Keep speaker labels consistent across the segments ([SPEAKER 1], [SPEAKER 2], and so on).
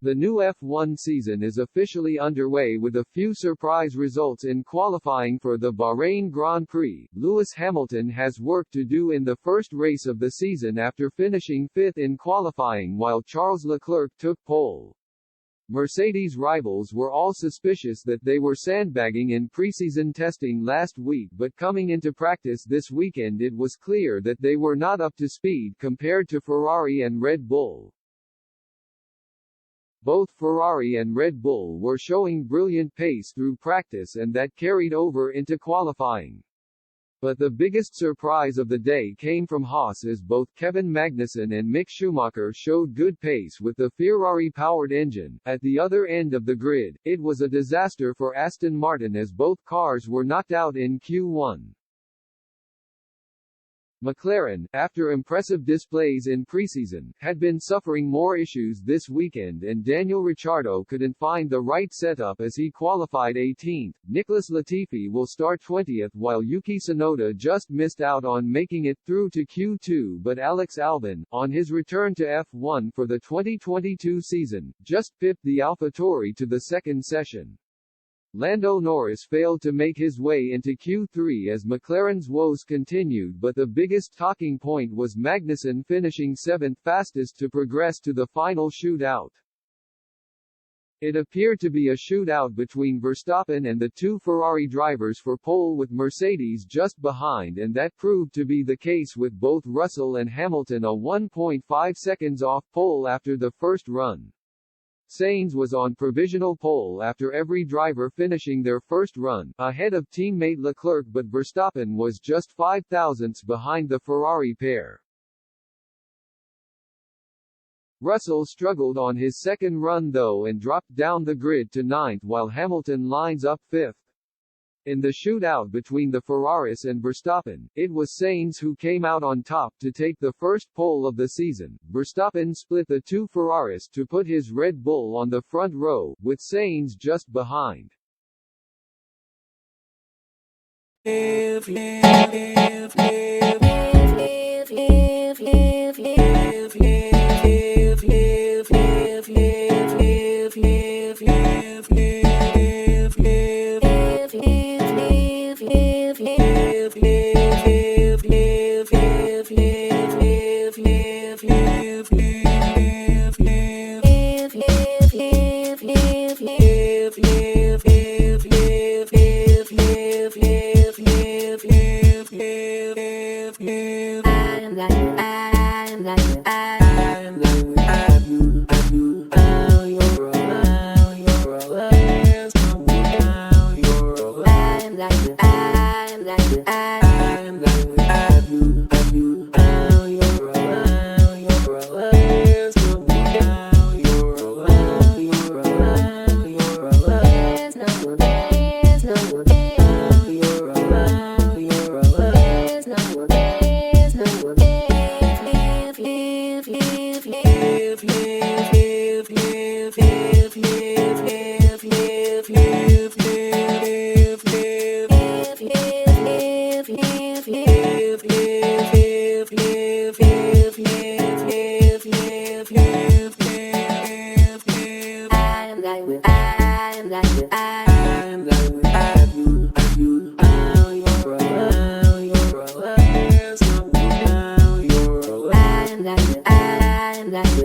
[SPEAKER 1] The new F1 season is officially underway with a few surprise results in qualifying for the Bahrain Grand Prix. Lewis Hamilton has work to do in the first race of the season after finishing fifth in qualifying while Charles Leclerc took pole. Mercedes rivals were all suspicious that they were sandbagging in preseason testing last week, but coming into practice this weekend it was clear that they were not up to speed compared to Ferrari and Red Bull. Both Ferrari and Red Bull were showing brilliant pace through practice and that carried over into qualifying. But the biggest surprise of the day came from Haas as both Kevin Magnussen and Mick Schumacher showed good pace with the Ferrari-powered engine. At the other end of the grid, it was a disaster for Aston Martin as both cars were knocked out in Q1. McLaren, after impressive displays in preseason, had been suffering more issues this weekend and Daniel Ricciardo couldn't find the right setup as he qualified 18th. Nicholas Latifi will start 20th while Yuki Tsunoda just missed out on making it through to Q2, but Alex Albon, on his return to F1 for the 2022 season, just pipped the AlphaTauri to the second session. Lando Norris failed to make his way into Q3 as McLaren's woes continued, but the biggest talking point was Magnussen finishing 7th fastest to progress to the final shootout. It appeared to be a shootout between Verstappen and the two Ferrari drivers for pole with Mercedes just behind, and that proved to be the case with both Russell and Hamilton a 1.5 seconds off pole after the first run. Sainz was on provisional pole after every driver finishing their first run, ahead of teammate Leclerc, but Verstappen was just 5 thousandths behind the Ferrari pair. Russell struggled on his second run though and dropped down the grid to 9th while Hamilton lines up 5th. In the shootout between the Ferraris and Verstappen, it was Sainz who came out on top to take the first pole of the season. Verstappen split the two Ferraris to put his Red Bull on the front row, with Sainz just behind.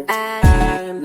[SPEAKER 2] I'm